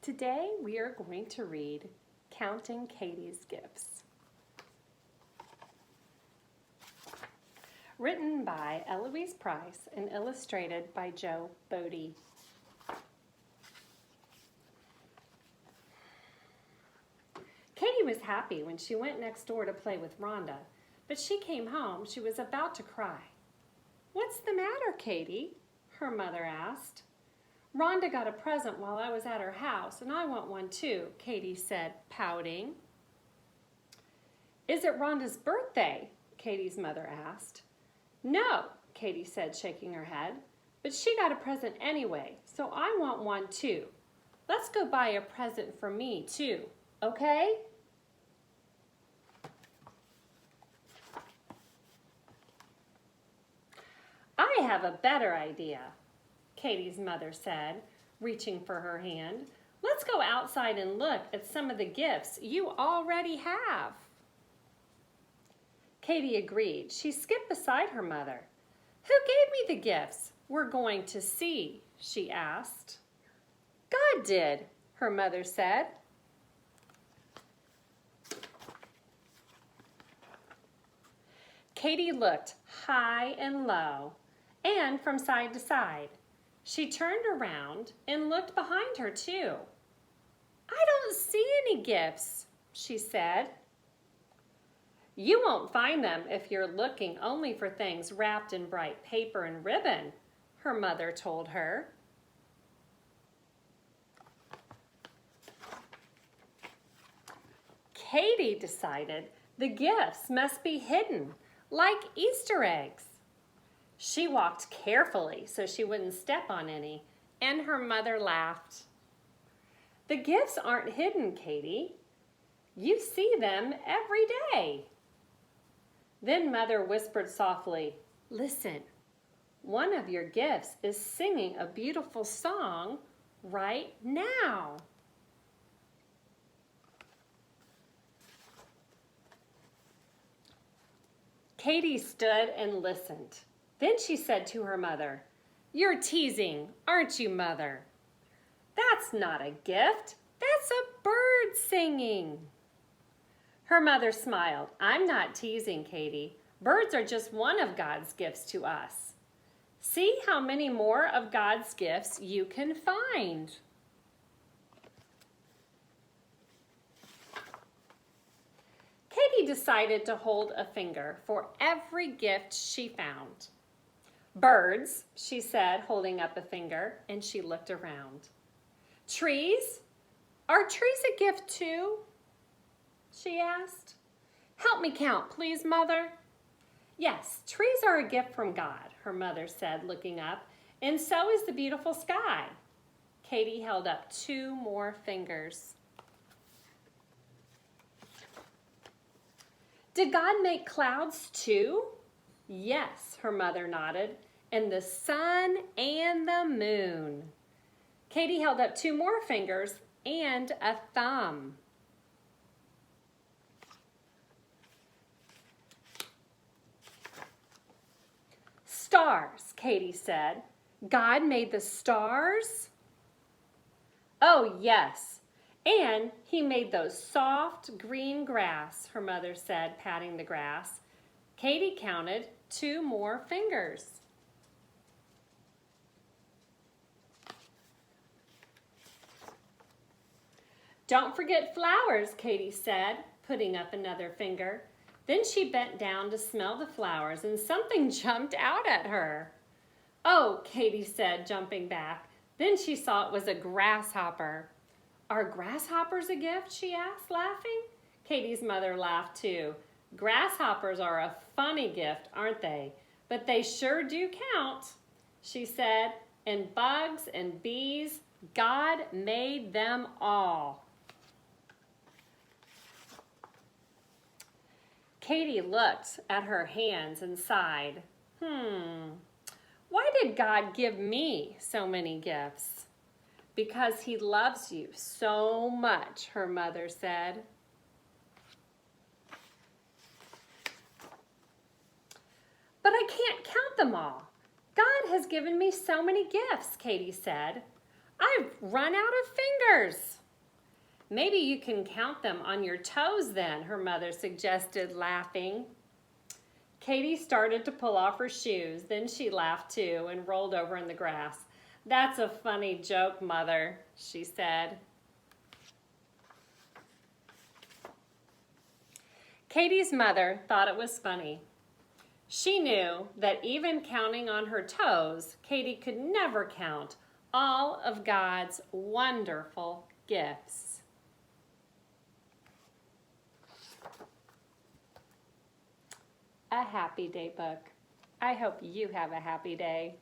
Today we are going to read Counting Katie's Gifts. Written by Eloise Price and illustrated by Joe Bodie. Katie was happy when she went next door to play with Rhonda, but she came home, she was about to cry. "What's the matter, Katie?" her mother asked. "Rhonda got a present while I was at her house, and I want one too," Katie said, pouting. "Is it Rhonda's birthday?" Katie's mother asked. "No," Katie said, shaking her head, "but she got a present anyway, so I want one too. Let's go buy a present for me too, okay?" "I have a better idea," Katie's mother said, reaching for her hand. "Let's go outside and look at some of the gifts you already have." Katie agreed. She skipped beside her mother. "Who gave me the gifts we're going to see?" she asked. "God did," her mother said. Katie looked high and low and from side to side. She turned around and looked behind her too. "I don't see any gifts," she said. "You won't find them if you're looking only for things wrapped in bright paper and ribbon," her mother told her. Katie decided the gifts must be hidden, like Easter eggs. She walked carefully so she wouldn't step on any, and her mother laughed. "The gifts aren't hidden, Katie. You see them every day." Then Mother whispered softly, "Listen, one of your gifts is singing a beautiful song right now." Katie stood and listened. Then she said to her mother, "You're teasing, aren't you, Mother? That's not a gift. That's a bird singing." Her mother smiled. "I'm not teasing, Katie. Birds are just one of God's gifts to us. See how many more of God's gifts you can find." Katie decided to hold a finger for every gift she found. "Birds," she said, holding up a finger, and she looked around. "Trees? Are trees a gift too?" she asked. "Help me count, please, Mother." "Yes, trees are a gift from God," her mother said, looking up, "and so is the beautiful sky." Katie held up 2 more fingers. "Did God make clouds too?" "Yes," her mother nodded, "and the sun and the moon." Katie held up 2 more fingers and a thumb. "Stars," Katie said. "God made the stars?" "Oh, yes. And he made those soft green grass," her mother said, patting the grass. Katie counted 2 more fingers. "Don't forget flowers," Katie said, putting up another finger. Then she bent down to smell the flowers, and something jumped out at her. "Oh," Katie said, jumping back. Then she saw it was a grasshopper. "Are grasshoppers a gift?" she asked, laughing. Katie's mother laughed too. "Grasshoppers are a funny gift, aren't they? But they sure do count," she said. "And bugs and bees, God made them all." Katie looked at her hands and sighed. Why did God give me so many gifts?" "Because he loves you so much," her mother said. "But I can't count them all. God has given me so many gifts," Katie said. "I've run out of fingers." Maybe you can count them on your toes then, her mother suggested, laughing. Katie started to pull off her shoes. Then she laughed too and rolled over in the grass. That's a funny joke, Mother, she said. Katie's mother thought it was funny. She knew that even counting on her toes, Katie could never count all of God's wonderful gifts. A Happy Day book. I hope you have a happy day.